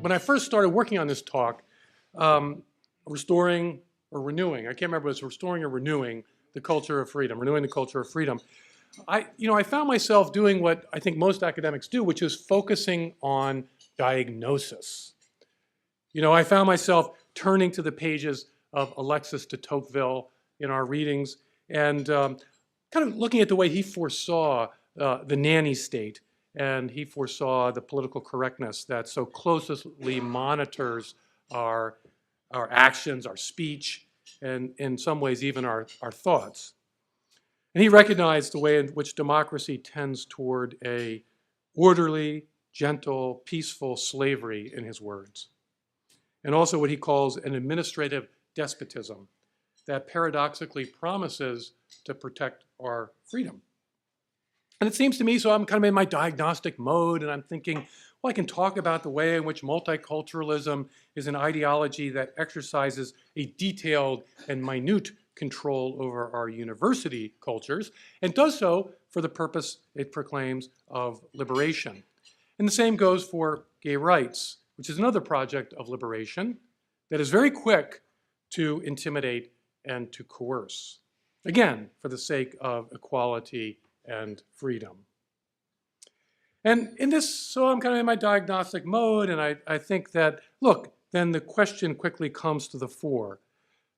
when I first started working on this talk, restoring or renewing, I can't remember if it was restoring or renewing the culture of freedom, renewing the culture of freedom. I found myself doing what I think most academics do, which is focusing on diagnosis. I found myself turning to the pages of Alexis de Tocqueville in our readings and kind of looking at the way he foresaw the nanny state, and he foresaw the political correctness that so closely monitors our actions, our speech, and in some ways even our thoughts. And he recognized the way in which democracy tends toward a orderly, gentle, peaceful slavery, in his words. And also what he calls an administrative despotism that paradoxically promises to protect our freedom. And it seems to me, so I'm kind of in my diagnostic mode, and I'm thinking, well, I can talk about the way in which multiculturalism is an ideology that exercises a detailed and minute control over our university cultures, and does so for the purpose it proclaims of liberation. And the same goes for gay rights, which is another project of liberation that is very quick to intimidate and to coerce, again, for the sake of equality and freedom. And in this, so I'm kind of in my diagnostic mode, and I think that, look, then the question quickly comes to the fore.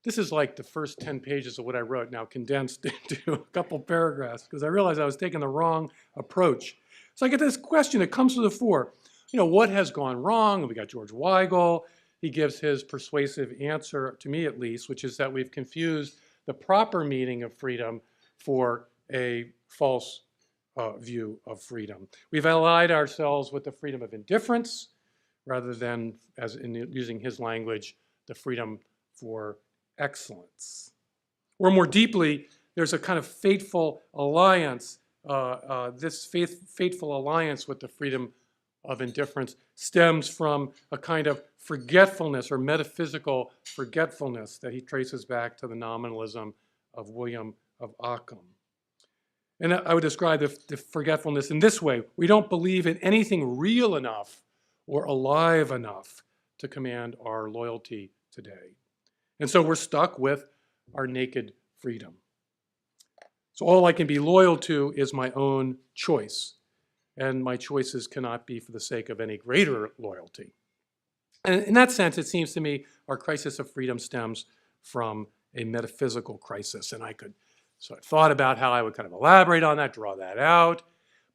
This is like the first 10 pages of what I wrote, now condensed into a couple paragraphs, because I realized I was taking the wrong approach. So I get this question, it comes to the fore. What has gone wrong? And we got George Weigel. He gives his persuasive answer, to me at least, which is that we've confused the proper meaning of freedom for a false view of freedom. We've allied ourselves with the freedom of indifference, rather than, as in using his language, the freedom for excellence. Or more deeply, there's a kind of fateful alliance. This fateful alliance with the freedom of indifference stems from a kind of forgetfulness or metaphysical forgetfulness that he traces back to the nominalism of William of Ockham. And I would describe the forgetfulness in this way. We don't believe in anything real enough or alive enough to command our loyalty today. And so we're stuck with our naked freedom. So all I can be loyal to is my own choice. And my choices cannot be for the sake of any greater loyalty. And in that sense, it seems to me our crisis of freedom stems from a metaphysical crisis. And so I thought about how I would kind of elaborate on that, draw that out.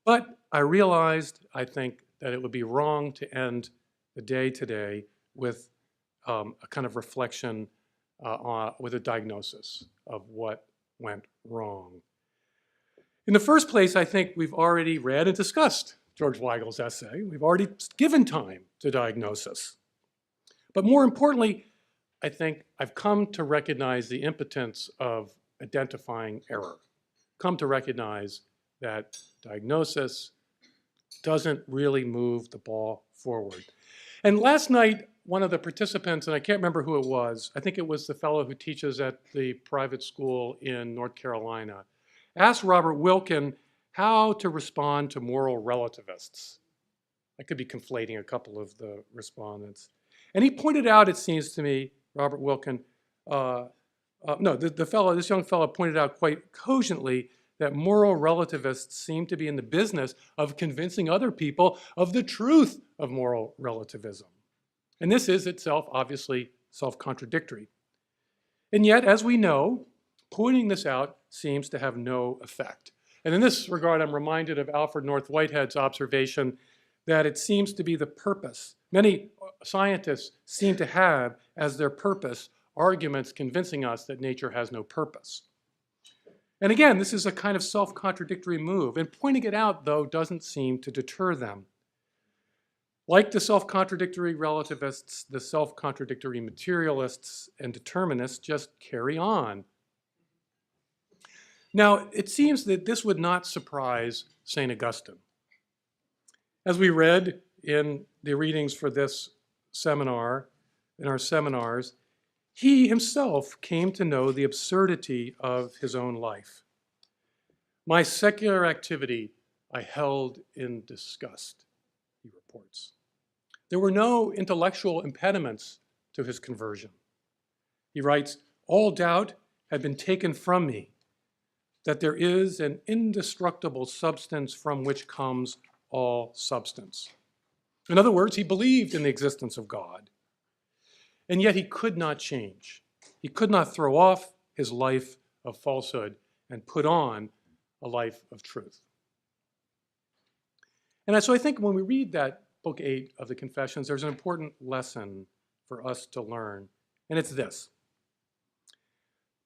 But I realized, I think, that it would be wrong to end the day today with a kind of reflection with a diagnosis of what went wrong. In the first place, I think we've already read and discussed George Weigel's essay. We've already given time to diagnosis. But more importantly, I think I've come to recognize the impotence of identifying error, come to recognize that diagnosis doesn't really move the ball forward. And last night, one of the participants, and I can't remember who it was, I think it was the fellow who teaches at the private school in North Carolina, asked Robert Wilkin how to respond to moral relativists. I could be conflating a couple of the respondents. And he pointed out, it seems to me, Robert Wilkin, this young fellow pointed out quite cogently that moral relativists seem to be in the business of convincing other people of the truth of moral relativism. And this is itself obviously self-contradictory. And yet, as we know, pointing this out seems to have no effect. And in this regard, I'm reminded of Alfred North Whitehead's observation that it seems to be the purpose. Many scientists seem to have as their purpose arguments convincing us that nature has no purpose. And again, this is a kind of self-contradictory move, and pointing it out, though, doesn't seem to deter them. Like the self-contradictory relativists, the self-contradictory materialists and determinists just carry on. Now, it seems that this would not surprise St. Augustine. As we read in the readings for this seminar, in our seminars, he himself came to know the absurdity of his own life. My secular activity I held in disgust, he reports. There were no intellectual impediments to his conversion. He writes, "All doubt had been taken from me that there is an indestructible substance from which comes all substance." In other words, he believed in the existence of God, and yet he could not change. He could not throw off his life of falsehood and put on a life of truth. And so I think when we read that book 8 of the Confessions, there's an important lesson for us to learn, and it's this.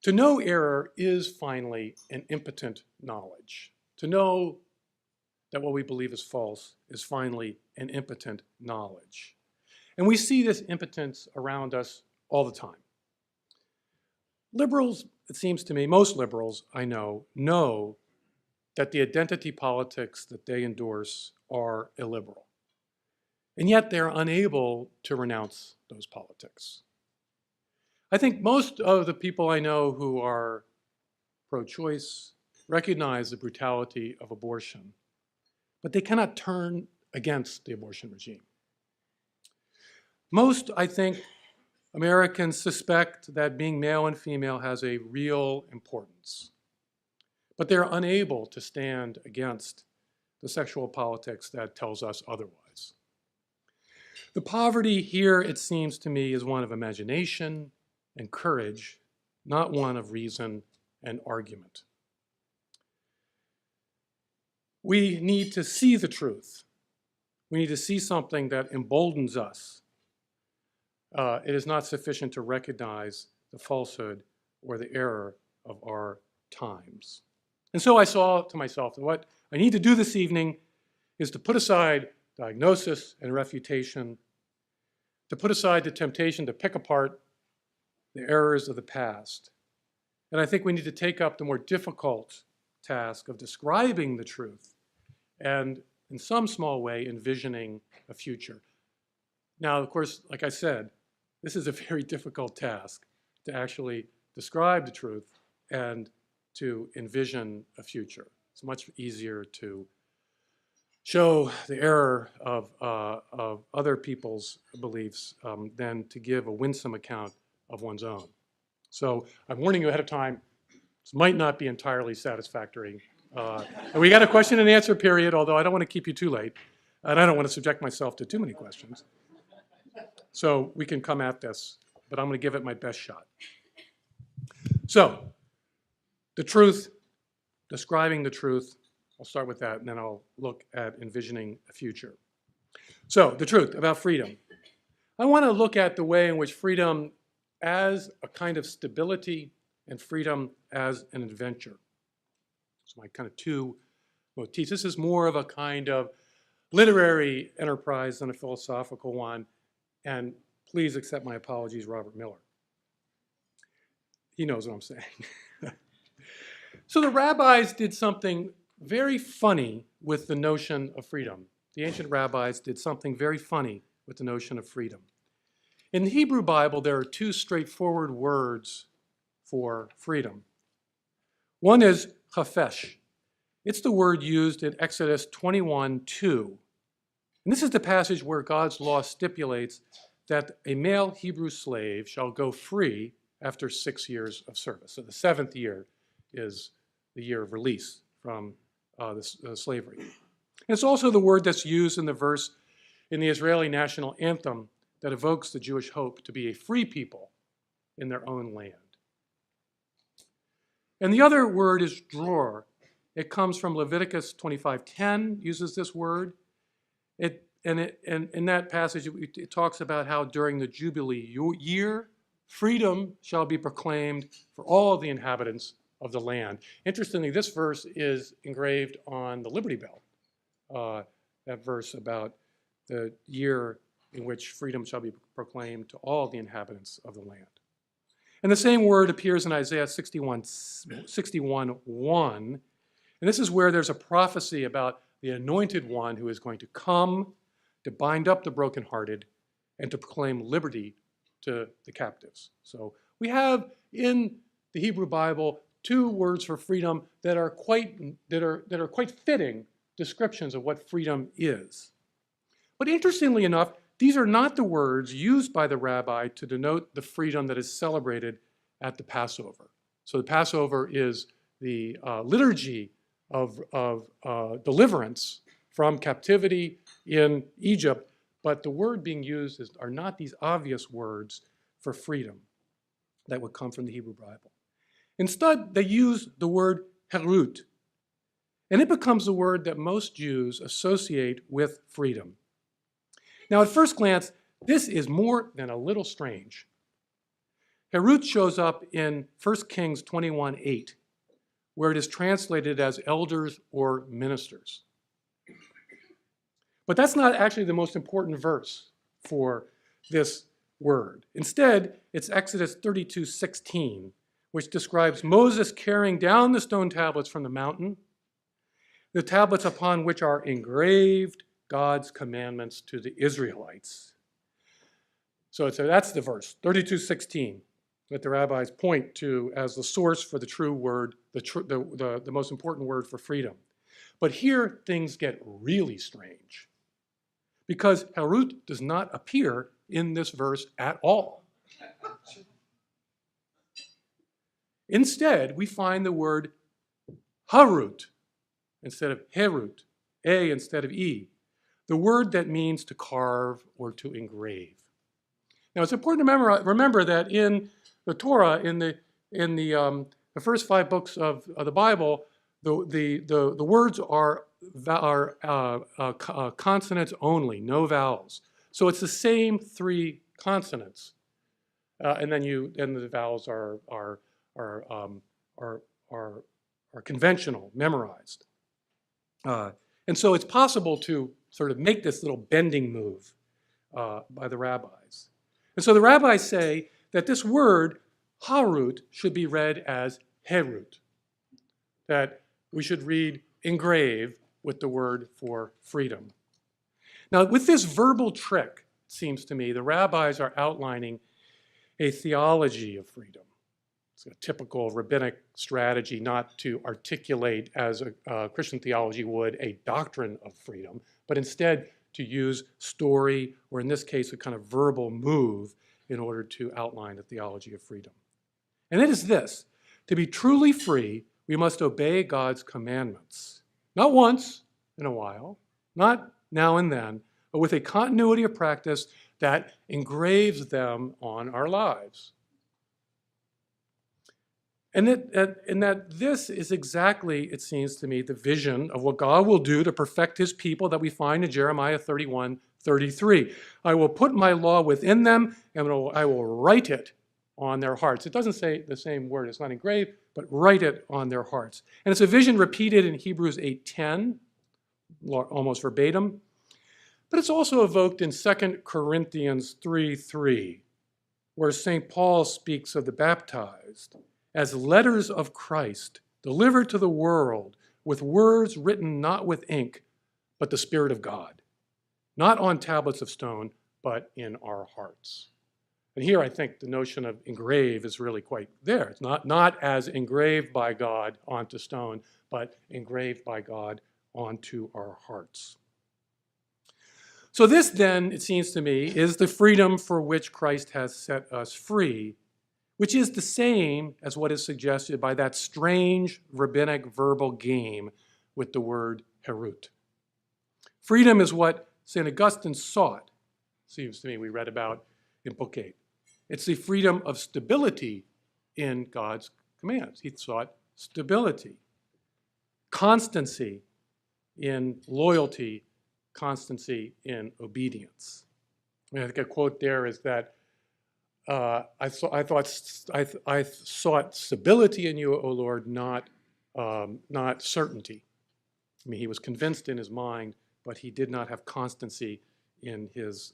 To know error is finally an impotent knowledge. To know that what we believe is false is finally an impotent knowledge. And we see this impotence around us all the time. Liberals, it seems to me, most liberals I know that the identity politics that they endorse are illiberal. And yet they're unable to renounce those politics. I think most of the people I know who are pro-choice recognize the brutality of abortion, but they cannot turn against the abortion regime. Most, I think, Americans suspect that being male and female has a real importance, but they're unable to stand against the sexual politics that tells us otherwise. The poverty here, it seems to me, is one of imagination and courage, not one of reason and argument. We need to see the truth. We need to see something that emboldens us. It is not sufficient to recognize the falsehood or the error of our times. And so I saw to myself that what I need to do this evening is to put aside diagnosis and refutation, to put aside the temptation to pick apart the errors of the past. And I think we need to take up the more difficult task of describing the truth and, in some small way, envisioning a future. Now, of course, like I said, this is a very difficult task to actually describe the truth and to envision a future. It's much easier to show the error of other people's beliefs than to give a winsome account of one's own. So I'm warning you ahead of time, this might not be entirely satisfactory. And we got a question and answer period, although I don't want to keep you too late, and I don't want to subject myself to too many questions. So we can come at this, but I'm going to give it my best shot. So, the truth, describing the truth, I'll start with that, and then I'll look at envisioning a future. So, the truth about freedom. I want to look at the way in which freedom as a kind of stability and freedom as an adventure. So my kind of two motifs. This is more of a kind of literary enterprise than a philosophical one, and please accept my apologies, Robert Miller. He knows what I'm saying. So the rabbis did something very funny with the notion of freedom. The ancient rabbis did something very funny with the notion of freedom. In the Hebrew Bible, there are two straightforward words for freedom. One is chafesh. It's the word used in Exodus 21:2. And this is the passage where God's law stipulates that a male Hebrew slave shall go free after 6 years of service. So the 7th year is the year of release from slavery. And it's also the word that's used in the verse in the Israeli national anthem that evokes the Jewish hope to be a free people in their own land. And the other word is dror. It comes from Leviticus 25:10, uses this word. And in that passage, it talks about how during the Jubilee year, freedom shall be proclaimed for all the inhabitants of the land. Interestingly, this verse is engraved on the Liberty Bell, that verse about the year in which freedom shall be proclaimed to all the inhabitants of the land. And the same word appears in Isaiah 61:1. And this is where there's a prophecy about the anointed one who is going to come to bind up the brokenhearted and to proclaim liberty to the captives. So we have in the Hebrew Bible two words for freedom that are quite fitting descriptions of what freedom is. But interestingly enough, these are not the words used by the rabbi to denote the freedom that is celebrated at the Passover. So the Passover is the liturgy of deliverance from captivity in Egypt, but the word being used are not these obvious words for freedom that would come from the Hebrew Bible. Instead, they use the word herut, and it becomes the word that most Jews associate with freedom. Now, at first glance, this is more than a little strange. Herut shows up in 1 Kings 21:8, where it is translated as elders or ministers. But that's not actually the most important verse for this word. Instead, it's Exodus 32:16, which describes Moses carrying down the stone tablets from the mountain, the tablets upon which are engraved God's commandments to the Israelites. So that's the verse, 32:16, that the rabbis point to as the source for the true word, the most important word for freedom. But here things get really strange, because herut does not appear in this verse at all. Instead, we find the word harut instead of herut, A instead of E, the word that means to carve or to engrave. Now, it's important to remember that in the Torah, in the first 5 books of the Bible, the words are consonants only, no vowels. So it's the same 3 consonants, and then the vowels are conventional, memorized. And so it's possible to sort of make this little bending move by the rabbis. And so the rabbis say that this word, harut, should be read as herut, that we should read engrave with the word for freedom. Now, with this verbal trick, it seems to me, the rabbis are outlining a theology of freedom. It's a typical rabbinic strategy not to articulate, as a Christian theology would, a doctrine of freedom, but instead to use story, or in this case, a kind of verbal move in order to outline the theology of freedom. And it is this: to be truly free, we must obey God's commandments. Not once in a while, not now and then, but with a continuity of practice that engraves them on our lives. And that this is exactly, it seems to me, the vision of what God will do to perfect his people that we find in Jeremiah 31:33. I will put my law within them, and I will write it on their hearts. It doesn't say the same word, it's not engraved, but write it on their hearts. And it's a vision repeated in Hebrews 8:10, almost verbatim. But it's also evoked in 2 Corinthians 3:3, where St. Paul speaks of the baptized as letters of Christ, delivered to the world with words written not with ink, but the Spirit of God, not on tablets of stone, but in our hearts. And here I think the notion of engrave is really quite there. It's not as engraved by God onto stone, but engraved by God onto our hearts. So this then, it seems to me, is the freedom for which Christ has set us free, which is the same as what is suggested by that strange rabbinic verbal game with the word herut. Freedom is what St. Augustine sought, seems to me, we read about in Book 8. It's the freedom of stability in God's commands. He sought stability, constancy in loyalty, constancy in obedience. I think a quote there is that I sought stability in you, O Lord, not certainty. I mean, he was convinced in his mind, but he did not have constancy in his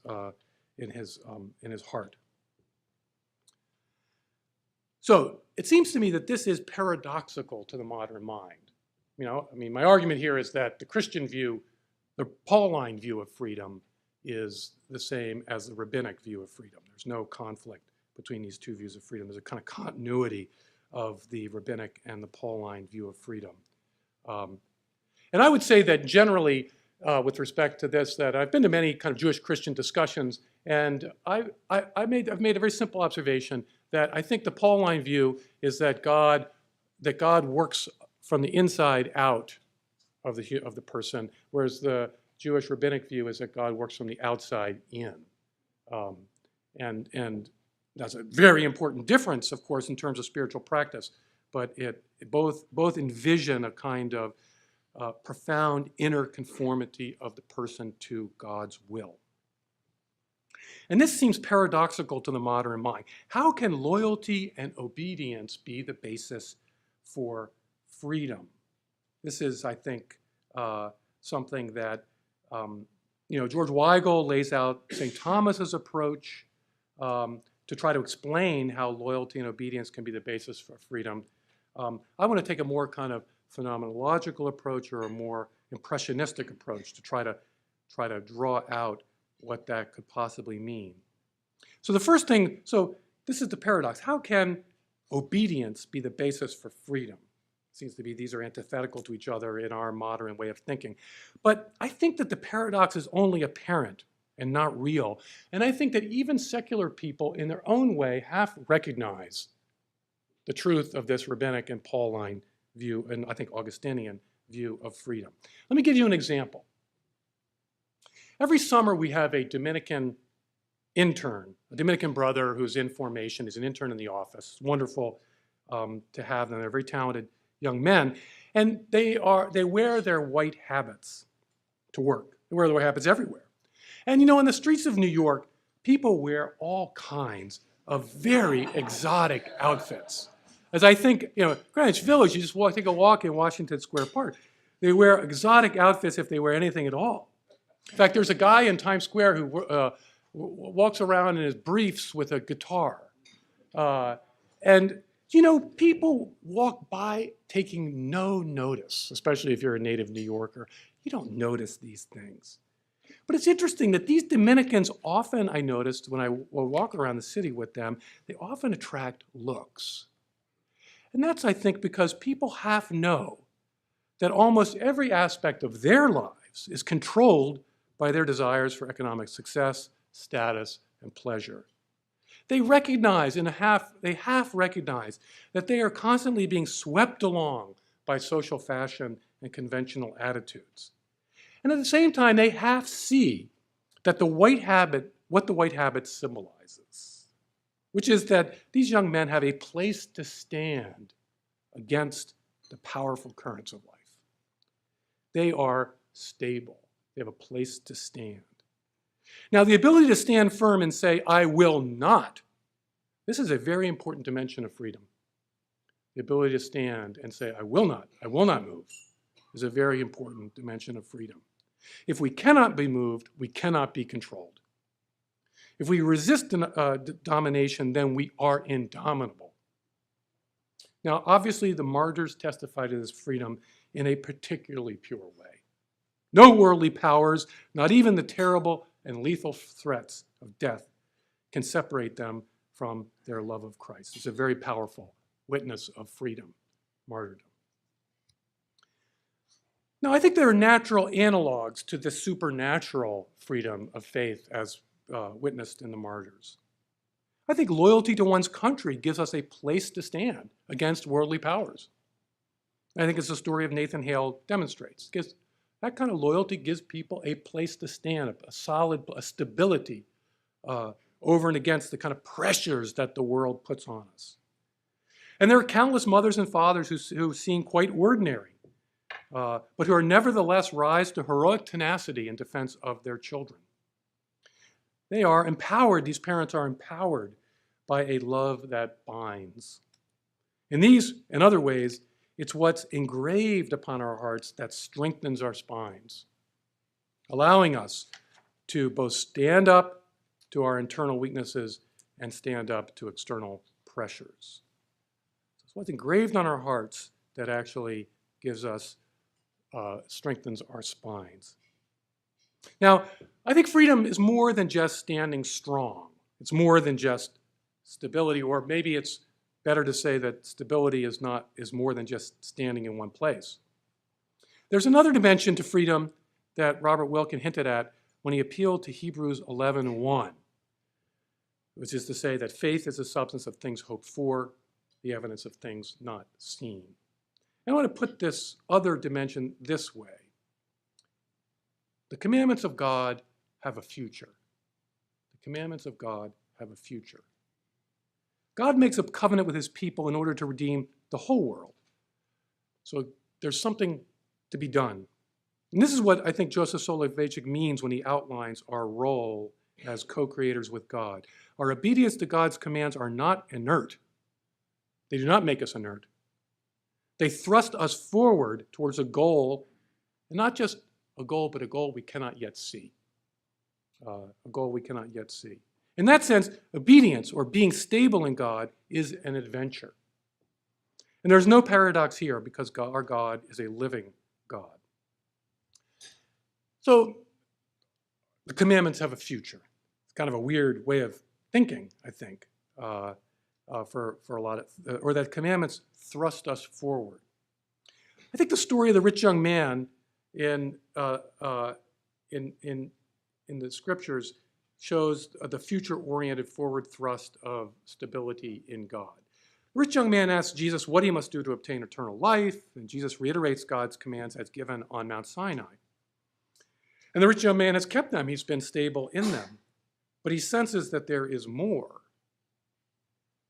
heart. So it seems to me that this is paradoxical to the modern mind. My argument here is that the Christian view, the Pauline view of freedom, is the same as the rabbinic view of freedom. There's no conflict between these two views of freedom. There's a kind of continuity of the rabbinic and the Pauline view of freedom. And I would say that generally, with respect to this, that I've been to many kind of Jewish-Christian discussions, and I've made a very simple observation that I think the Pauline view is that God works from the inside out of the person, whereas the Jewish rabbinic view is that God works from the outside in. And that's a very important difference, of course, in terms of spiritual practice, but it both envision a kind of profound inner conformity of the person to God's will. And this seems paradoxical to the modern mind. How can loyalty and obedience be the basis for freedom? This is, I think, something that George Weigel lays out St. Thomas's approach to try to explain how loyalty and obedience can be the basis for freedom. I want to take a more kind of phenomenological approach or a more impressionistic approach to try to draw out what that could possibly mean. So the first thing, so this is the paradox. How can obedience be the basis for freedom? It seems to be these are antithetical to each other in our modern way of thinking. But I think that the paradox is only apparent and not real. And I think that even secular people in their own way half recognize the truth of this rabbinic and Pauline view, and I think Augustinian view of freedom. Let me give you an example. Every summer we have a Dominican intern, a Dominican brother who's in formation. He's an intern in the office. It's wonderful to have them. They're very talented young men. And they wear their white habits to work. They wear their white habits everywhere. And in the streets of New York, people wear all kinds of very exotic outfits. As I think, Greenwich Village, you just take a walk in Washington Square Park. They wear exotic outfits if they wear anything at all. In fact, there's a guy in Times Square who walks around in his briefs with a guitar. And people walk by taking no notice, especially if you're a native New Yorker. You don't notice these things. But it's interesting that these Dominicans often, I noticed when I walk around the city with them, they often attract looks. And that's, I think, because people half know that almost every aspect of their lives is controlled by their desires for economic success, status, and pleasure. They half recognize that they are constantly being swept along by social fashion and conventional attitudes. And at the same time, they half see that what the white habit symbolizes, which is that these young men have a place to stand against the powerful currents of life. They are stable. They have a place to stand. Now, the ability to stand firm and say, I will not, this is a very important dimension of freedom. The ability to stand and say, I will not move, is a very important dimension of freedom. If we cannot be moved, we cannot be controlled. If we resist domination, then we are indomitable. Now, obviously, the martyrs testify to this freedom in a particularly pure way. No worldly powers, not even the terrible and lethal threats of death, can separate them from their love of Christ. It's a very powerful witness of freedom, martyrdom. Now, I think there are natural analogs to the supernatural freedom of faith as witnessed in the martyrs. I think loyalty to one's country gives us a place to stand against worldly powers. I think as the story of Nathan Hale demonstrates. That kind of loyalty gives people a place to stand, a stability over and against the kind of pressures that the world puts on us. And there are countless mothers and fathers who seem quite ordinary, but who are nevertheless rise to heroic tenacity in defense of their children. They are empowered, these parents are empowered by a love that binds. In these and other ways, it's what's engraved upon our hearts that strengthens our spines, allowing us to both stand up to our internal weaknesses and stand up to external pressures. So it's what's engraved on our hearts that actually gives us, strengthens our spines. Now, I think freedom is more than just standing strong. It's more than just stability, or maybe it's better to say that stability is more than just standing in one place. There's another dimension to freedom that Robert Wilkin hinted at when he appealed to Hebrews 11:1, which is to say that faith is the substance of things hoped for, the evidence of things not seen. I want to put this other dimension this way. The commandments of God have a future. The commandments of God have a future. God makes a covenant with his people in order to redeem the whole world. So there's something to be done. And this is what I think Joseph Soloveitchik means when he outlines our role as co-creators with God. Our obedience to God's commands are not inert. They do not make us inert. They thrust us forward towards a goal, and not just a goal, but a goal we cannot yet see. A goal we cannot yet see. In that sense, obedience, or being stable in God, is an adventure. And there's no paradox here because our God is a living God. So the commandments have a future. It's kind of a weird way of thinking, I think, for a lot of, or that commandments thrust us forward. I think the story of the rich young man in the scriptures shows the future-oriented forward thrust of stability in God. The rich young man asks Jesus what he must do to obtain eternal life, and Jesus reiterates God's commands as given on Mount Sinai. And the rich young man has kept them. He's been stable in them. But he senses that there is more.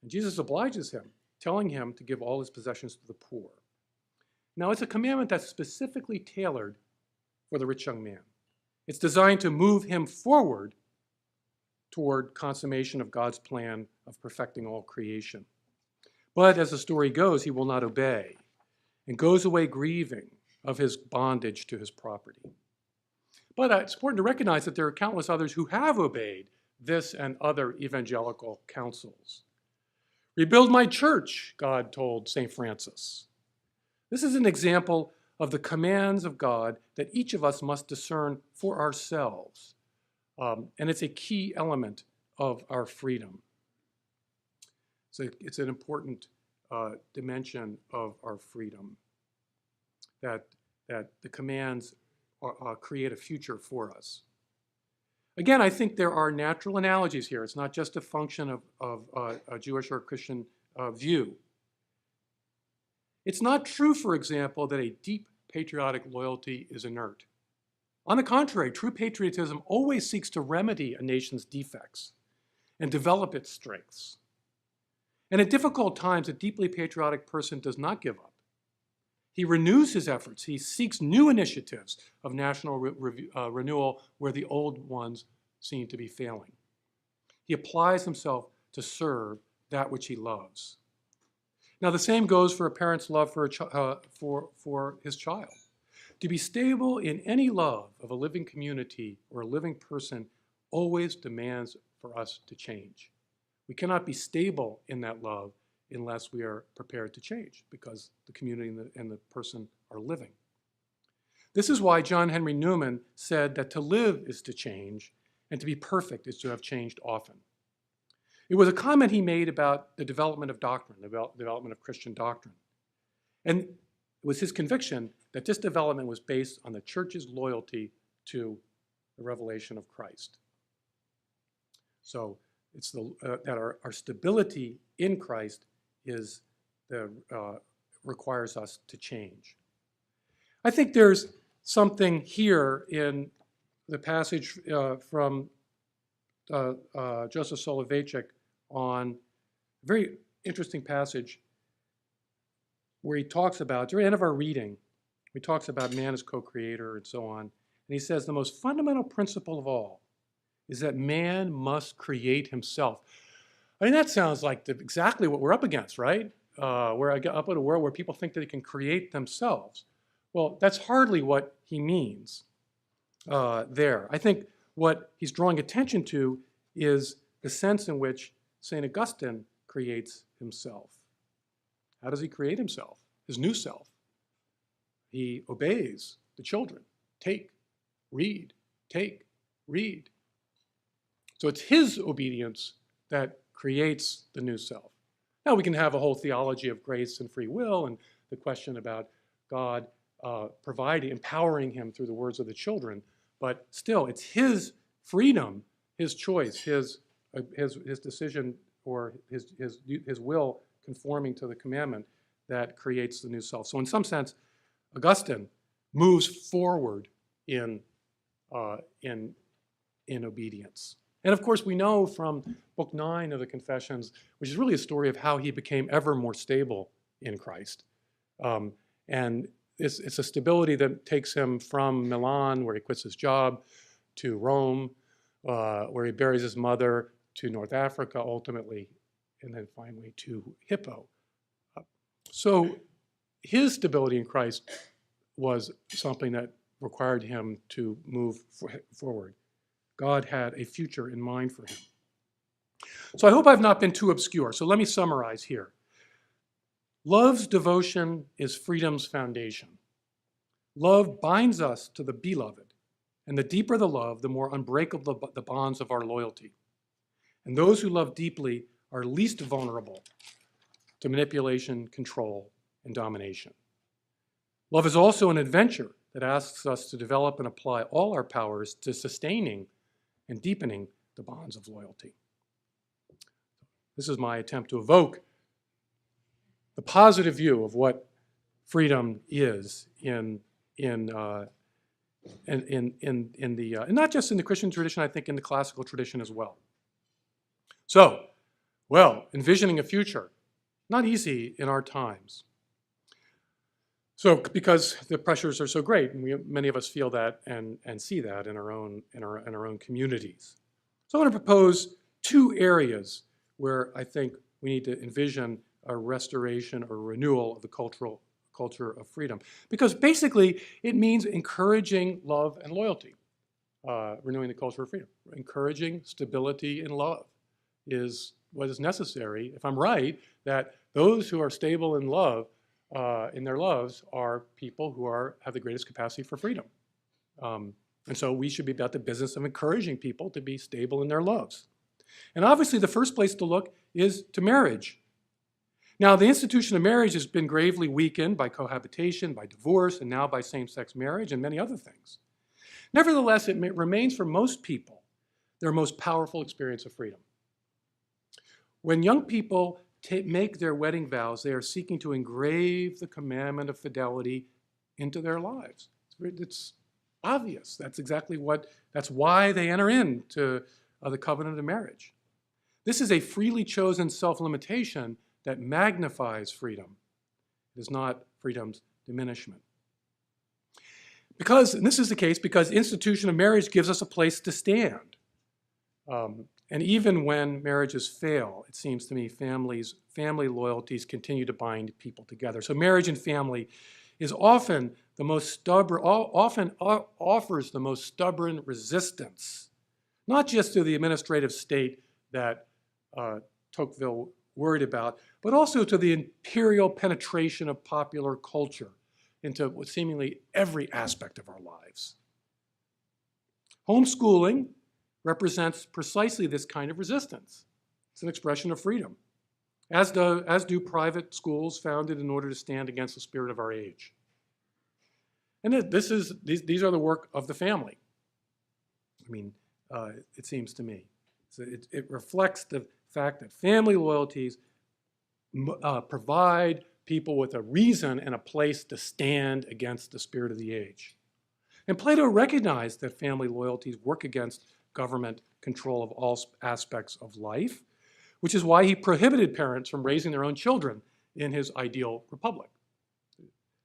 And Jesus obliges him, telling him to give all his possessions to the poor. Now, it's a commandment that's specifically tailored for the rich young man. It's designed to move him forward toward consummation of God's plan of perfecting all creation. But as the story goes, he will not obey and goes away grieving of his bondage to his property. But it's important to recognize that there are countless others who have obeyed this and other evangelical counsels. Rebuild my church, God told St. Francis. This is an example of the commands of God that each of us must discern for ourselves. And it's a key element of our freedom. So it's an important dimension of our freedom, that the commands create a future for us. Again, I think there are natural analogies here. It's not just a function of a Jewish or Christian view. It's not true, for example, that a deep patriotic loyalty is inert. On the contrary, true patriotism always seeks to remedy a nation's defects and develop its strengths. And at difficult times, a deeply patriotic person does not give up. He renews his efforts. He seeks new initiatives of national renewal where the old ones seem to be failing. He applies himself to serve that which he loves. Now, the same goes for a parent's love for his child. To be stable in any love of a living community or a living person always demands for us to change. We cannot be stable in that love unless we are prepared to change, because the community and the person are living. This is why John Henry Newman said that to live is to change, and to be perfect is to have changed often. It was a comment he made about the development of doctrine, the development of Christian doctrine. And it was his conviction that this development was based on the church's loyalty to the revelation of Christ. So it's that our stability in Christ requires us to change. I think there's something here in the passage from Joseph Soloveitchik on a very interesting passage where he talks about, during the end of our reading, he talks about man as co-creator and so on. And he says the most fundamental principle of all is that man must create himself. I mean, that sounds like exactly what we're up against, right? We're up in a world where people think that they can create themselves. Well, that's hardly what he means there. I think what he's drawing attention to is the sense in which St. Augustine creates himself. How does he create himself? His new self. He obeys the children. Take, read, take, read. So it's his obedience that creates the new self. Now we can have a whole theology of grace and free will and the question about God empowering him through the words of the children. But still, it's his freedom, his choice, his decision, or his will conforming to the commandment that creates the new self. So in some sense, Augustine moves forward in obedience. And of course, we know from Book 9 of the Confessions, which is really a story of how he became ever more stable in Christ. And it's a stability that takes him from Milan, where he quits his job, to Rome, where he buries his mother, to North Africa ultimately, and then finally to Hippo. So his stability in Christ was something that required him to move forward. God had a future in mind for him. So I hope I've not been too obscure. So let me summarize here. Love's devotion is freedom's foundation. Love binds us to the beloved, and the deeper the love, the more unbreakable the bonds of our loyalty. And those who love deeply are least vulnerable to manipulation, control, and domination. Love is also an adventure that asks us to develop and apply all our powers to sustaining and deepening the bonds of loyalty. This is my attempt to evoke the positive view of what freedom is and not just in the Christian tradition, I think in the classical tradition as well. So, well, envisioning a future, not easy in our times. So, because the pressures are so great, and many of us feel that and see that in our own communities. So, I want to propose two areas where I think we need to envision a restoration or renewal of the culture of freedom, because basically it means encouraging love and loyalty, renewing the culture of freedom. Encouraging stability and love is what is necessary. If I'm right, that those who are stable in love, in their loves, are people who have the greatest capacity for freedom. And so we should be about the business of encouraging people to be stable in their loves. And obviously the first place to look is to marriage. Now, the institution of marriage has been gravely weakened by cohabitation, by divorce, and now by same-sex marriage and many other things. Nevertheless, it remains for most people their most powerful experience of freedom. When young people make their wedding vows, they are seeking to engrave the commandment of fidelity into their lives. It's obvious. That's why they enter into the covenant of marriage. This is a freely chosen self-limitation that magnifies freedom. It is not freedom's diminishment. And this is the case because institution of marriage gives us a place to stand. And even when marriages fail, it seems to me family loyalties continue to bind people together. So marriage and family is often the most stubborn, offers the most stubborn resistance, not just to the administrative state that Tocqueville worried about, but also to the imperial penetration of popular culture into seemingly every aspect of our lives. Homeschooling represents precisely this kind of resistance. It's an expression of freedom, as do private schools founded in order to stand against the spirit of our age. And these are the work of the family. I mean, it seems to me. So it reflects the fact that family loyalties provide people with a reason and a place to stand against the spirit of the age. And Plato recognized that family loyalties work against government control of all aspects of life, which is why he prohibited parents from raising their own children in his ideal republic.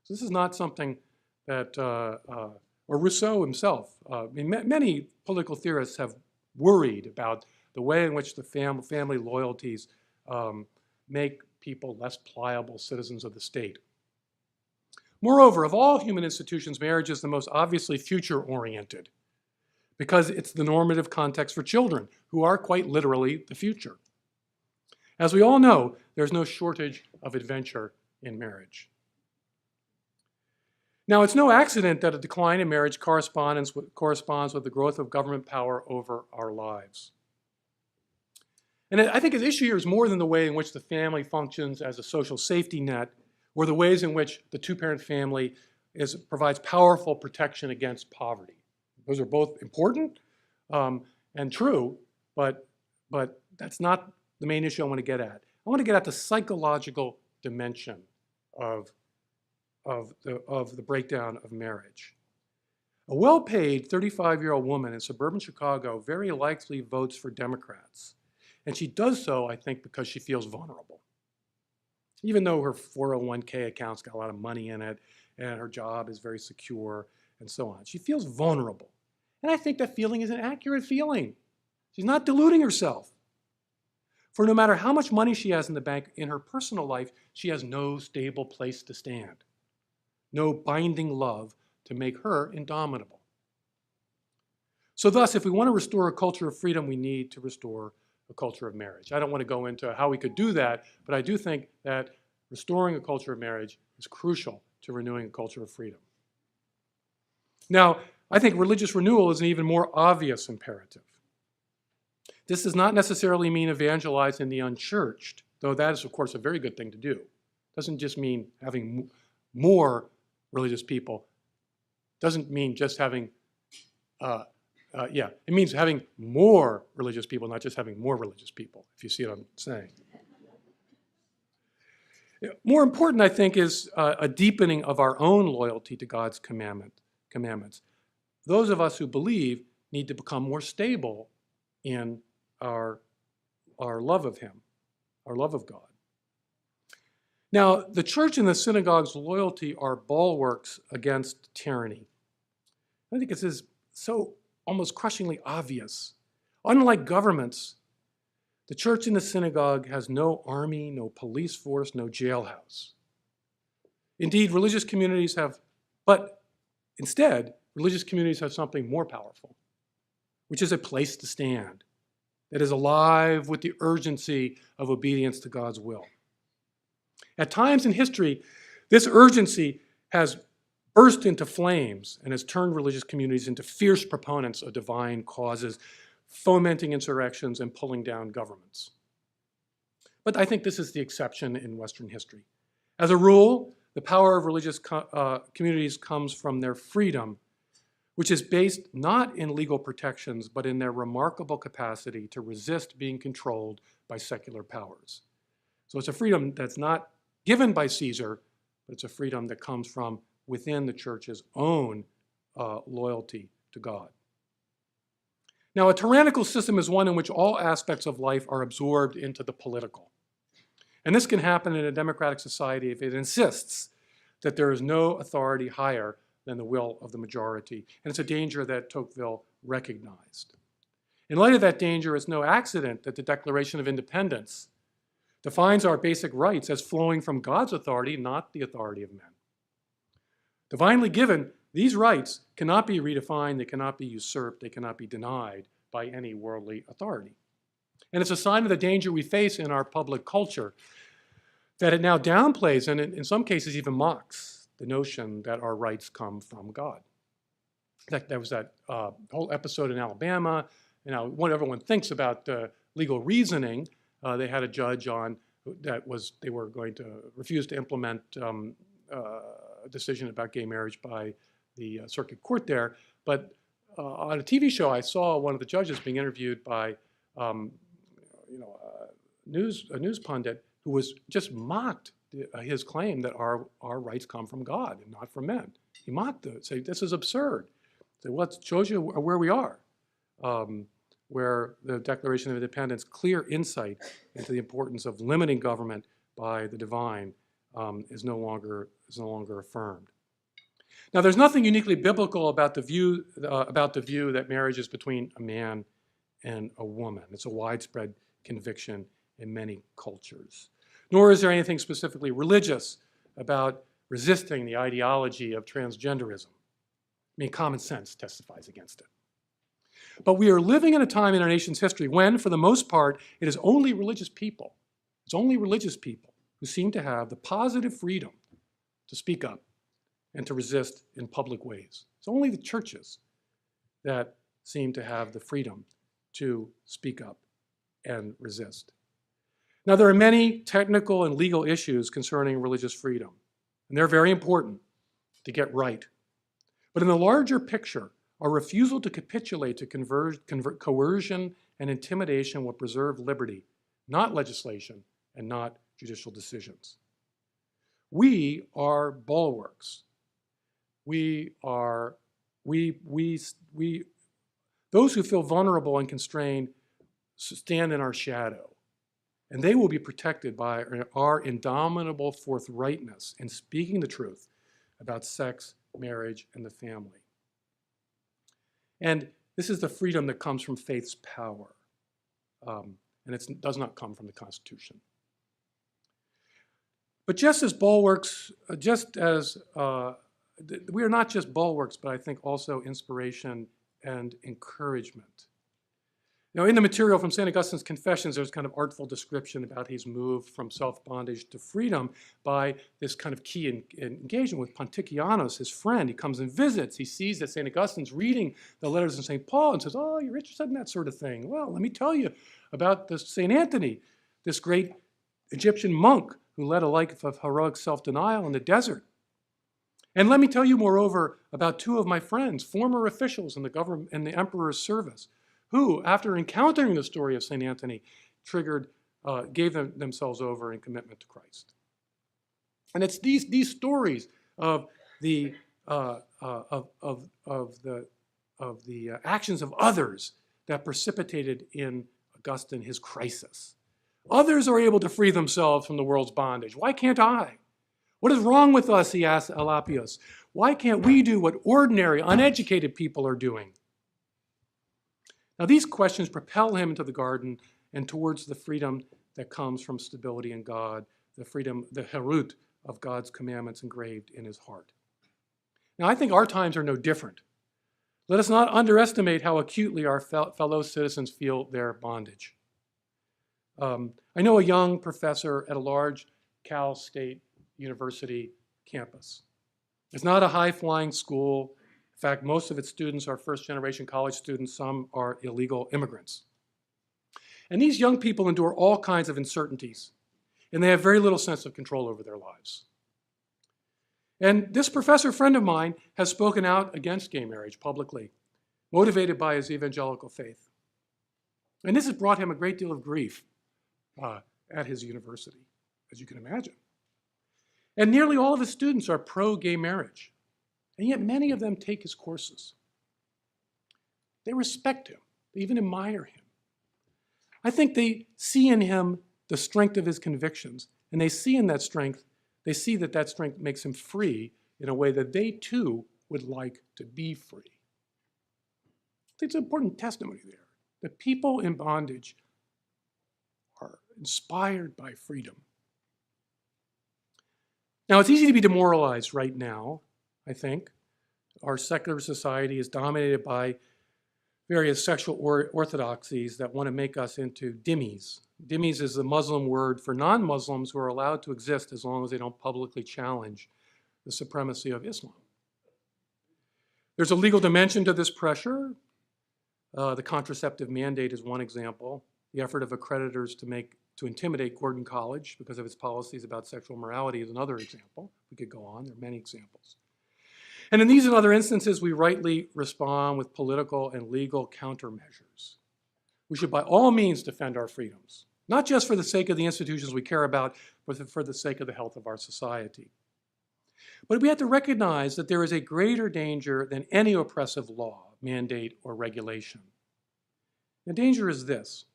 So this is not something that, or Rousseau himself, many political theorists have worried about the way in which the family loyalties make people less pliable citizens of the state. Moreover, of all human institutions, marriage is the most obviously future-oriented because it's the normative context for children, who are quite literally the future. As we all know, there's no shortage of adventure in marriage. Now, it's no accident that a decline in marriage corresponds with the growth of government power over our lives. And I think the issue here is more than the way in which the family functions as a social safety net, or the ways in which the two-parent family provides powerful protection against poverty. Those are both important and true, but that's not the main issue I want to get at. I want to get at the psychological dimension of the breakdown of marriage. A well-paid 35-year-old woman in suburban Chicago very likely votes for Democrats. And she does so, I think, because she feels vulnerable. Even though her 401k account's got a lot of money in it, and her job is very secure, and so on. She feels vulnerable. And I think that feeling is an accurate feeling. She's not deluding herself. For no matter how much money she has in the bank, in her personal life, she has no stable place to stand. No binding love to make her indomitable. So thus, if we want to restore a culture of freedom, we need to restore a culture of marriage. I don't want to go into how we could do that, but I do think that restoring a culture of marriage is crucial to renewing a culture of freedom. Now, I think religious renewal is an even more obvious imperative. This does not necessarily mean evangelizing the unchurched, though that is, of course, a very good thing to do. It doesn't just mean having more religious people. It doesn't mean just having, it means having more religious people, not just having more religious people, if you see what I'm saying. More important, I think, is a deepening of our own loyalty to God's commandments. Those of us who believe need to become more stable in our love of Him, our love of God. Now, the church and the synagogue's loyalty are bulwarks against tyranny. I think this is so almost crushingly obvious. Unlike governments, the church and the synagogue has no army, no police force, no jailhouse. Indeed, religious communities have, but instead, religious communities have something more powerful, which is a place to stand that is alive with the urgency of obedience to God's will. At times in history, this urgency has burst into flames and has turned religious communities into fierce proponents of divine causes, fomenting insurrections and pulling down governments. But I think this is the exception in Western history. As a rule, the power of religious communities comes from their freedom, which is based not in legal protections, but in their remarkable capacity to resist being controlled by secular powers. So it's a freedom that's not given by Caesar, but it's a freedom that comes from within the church's own loyalty to God. Now, a tyrannical system is one in which all aspects of life are absorbed into the political. And this can happen in a democratic society if it insists that there is no authority higher than the will of the majority. And it's a danger that Tocqueville recognized. In light of that danger, it's no accident that the Declaration of Independence defines our basic rights as flowing from God's authority, not the authority of men. Divinely given, these rights cannot be redefined, they cannot be usurped, they cannot be denied by any worldly authority. And it's a sign of the danger we face in our public culture that it now downplays and in some cases even mocks the notion that our rights come from God. There was that whole episode in Alabama. What everyone thinks about legal reasoning, they had a judge on they were going to refuse to implement a decision about gay marriage by the circuit court there. But on a TV show, I saw one of the judges being interviewed by a news pundit who was just mocked his claim that our rights come from God and not from men. He mocked it, saying, this is absurd. So well, it shows you where we are, where the Declaration of Independence, clear insight into the importance of limiting government by the divine is no longer affirmed. Now, there's nothing uniquely biblical about the view that marriage is between a man and a woman. It's a widespread conviction in many cultures. Nor is there anything specifically religious about resisting the ideology of transgenderism. I mean, common sense testifies against it. But we are living in a time in our nation's history when, for the most part, it is only religious people. It's only religious people who seem to have the positive freedom to speak up and to resist in public ways. It's only the churches that seem to have the freedom to speak up and resist. Now, there are many technical and legal issues concerning religious freedom, and they're very important. to get right. But in the larger picture, our refusal to capitulate to coercion and intimidation will preserve liberty, not legislation and not judicial decisions. We are bulwarks. Those who feel vulnerable and constrained stand in our shadow. And they will be protected by our indomitable forthrightness in speaking the truth about sex, marriage, and the family. And this is the freedom that comes from faith's power. And it does not come from the Constitution. But just as bulwarks, we are not just bulwarks, but I think also inspiration and encouragement. Now, in the material from St. Augustine's Confessions, there's kind of artful description about his move from self-bondage to freedom by this kind of key engagement with Ponticianus, his friend. He comes and visits. He sees that St. Augustine's reading the letters of St. Paul and says, oh, you're interested in that sort of thing. Well, let me tell you about this St. Anthony, this great Egyptian monk who led a life of heroic self-denial in the desert. And let me tell you, moreover, about two of my friends, former officials in the government and the emperor's service, who, after encountering the story of St. Anthony, gave themselves over in commitment to Christ. And it's these stories of the actions of others that precipitated in Augustine his crisis. Others are able to free themselves from the world's bondage. Why can't I? What is wrong with us, he asked Elapius. Why can't we do what ordinary, uneducated people are doing? Now, these questions propel him into the garden and towards the freedom that comes from stability in God, the freedom, the herut of God's commandments engraved in his heart. Now, I think our times are no different. Let us not underestimate how acutely our fellow citizens feel their bondage. I know a young professor at a large Cal State University campus. It's not a high-flying school. In fact, most of its students are first-generation college students. Some are illegal immigrants. And these young people endure all kinds of uncertainties, and they have very little sense of control over their lives. And this professor friend of mine has spoken out against gay marriage publicly, motivated by his evangelical faith. And this has brought him a great deal of grief at his university, as you can imagine. And nearly all of his students are pro-gay marriage. And yet many of them take his courses. They respect him. They even admire him. I think they see in him the strength of his convictions. And they see in that strength, they see that that strength makes him free in a way that they too would like to be free. I think it's an important testimony there. The people in bondage are inspired by freedom. Now, it's easy to be demoralized right now, I think. Our secular society is dominated by various sexual orthodoxies that want to make us into dhimmis. Dhimmis is the Muslim word for non-Muslims who are allowed to exist as long as they don't publicly challenge the supremacy of Islam. There's a legal dimension to this pressure. The contraceptive mandate is one example. The effort of accreditors to intimidate Gordon College because of its policies about sexual morality is another example. We could go on. There are many examples. And in these and other instances, we rightly respond with political and legal countermeasures. We should by all means defend our freedoms, not just for the sake of the institutions we care about, but for the sake of the health of our society. But we have to recognize that there is a greater danger than any oppressive law, mandate, or regulation. The danger is this.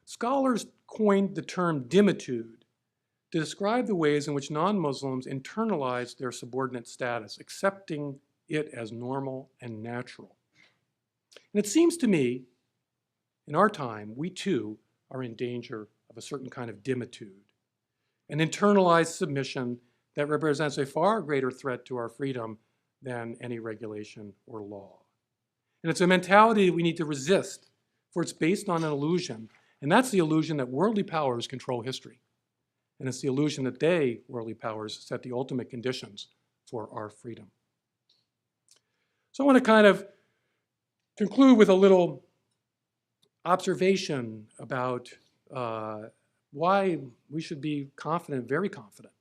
Scholars coined the term dhimmitude to describe the ways in which non-Muslims internalize their subordinate status, accepting it as normal and natural. And it seems to me, in our time, we too are in danger of a certain kind of dhimmitude, an internalized submission that represents a far greater threat to our freedom than any regulation or law. And it's a mentality that we need to resist, for it's based on an illusion, and that's the illusion that worldly powers control history. And it's the illusion that they, worldly powers, set the ultimate conditions for our freedom. So I want to kind of conclude with a little observation about why we should be confident, very confident,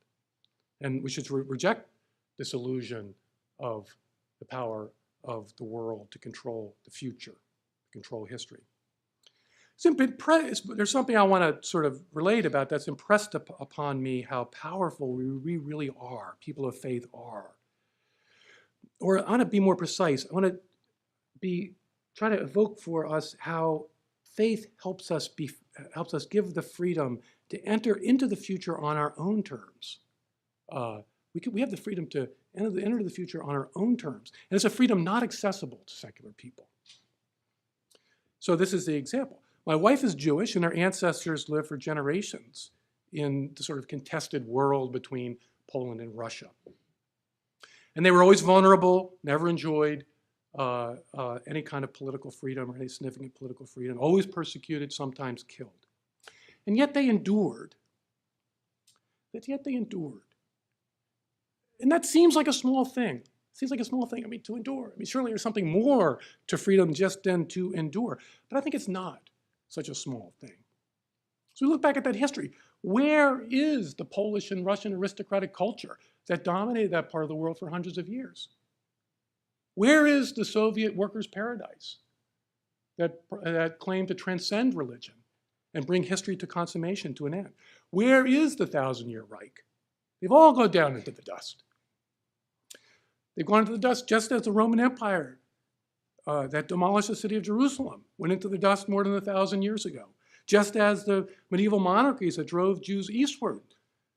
and we should reject this illusion of the power of the world to control the future, to control history. There's something I want to sort of relate about that's impressed upon me how powerful we really are, people of faith are. Or I want to be more precise. I want to try to evoke for us how faith helps us give the freedom to enter into the future on our own terms. We have the freedom to enter the future on our own terms. And it's a freedom not accessible to secular people. So this is the example. My wife is Jewish, and her ancestors lived for generations in the sort of contested world between Poland and Russia. And they were always vulnerable, never enjoyed any kind of political freedom or any significant political freedom, always persecuted, sometimes killed. And yet they endured. And that seems like a small thing. Seems like a small thing, to endure. Surely there's something more to freedom just than to endure. But I think it's not such a small thing. So we look back at that history. Where is the Polish and Russian aristocratic culture that dominated that part of the world for hundreds of years? Where is the Soviet workers' paradise that claimed to transcend religion and bring history to consummation, to an end? Where is the Thousand-Year Reich? They've all gone down into the dust. They've gone into the dust just as the Roman Empire that demolished the city of Jerusalem went into the dust more than 1,000 years ago. Just as the medieval monarchies that drove Jews eastward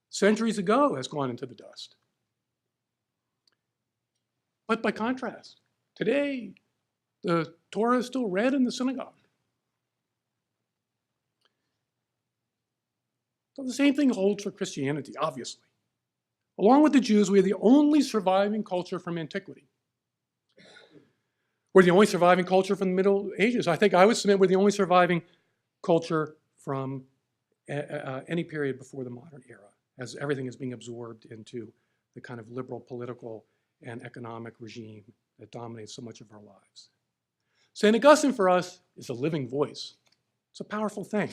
centuries ago has gone into the dust. But by contrast, today, the Torah is still read in the synagogue. So the same thing holds for Christianity, obviously. Along with the Jews, we are the only surviving culture from antiquity. We're the only surviving culture from the Middle Ages. I think I would submit we're the only surviving culture from any period before the modern era, as everything is being absorbed into the kind of liberal political and economic regime that dominates so much of our lives. St. Augustine for us is a living voice. It's a powerful thing.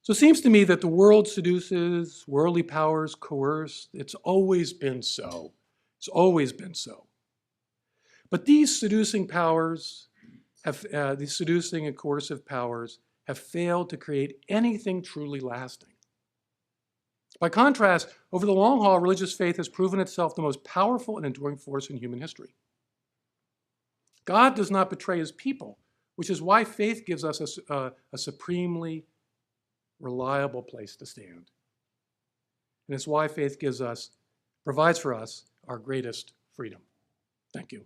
So it seems to me that the world seduces, worldly powers coerce. It's always been so. It's always been so. But these seducing powers, these seducing and coercive powers, have failed to create anything truly lasting. By contrast, over the long haul, religious faith has proven itself the most powerful and enduring force in human history. God does not betray his people, which is why faith gives us a supremely reliable place to stand. And it's why faith provides for us our greatest freedom. Thank you.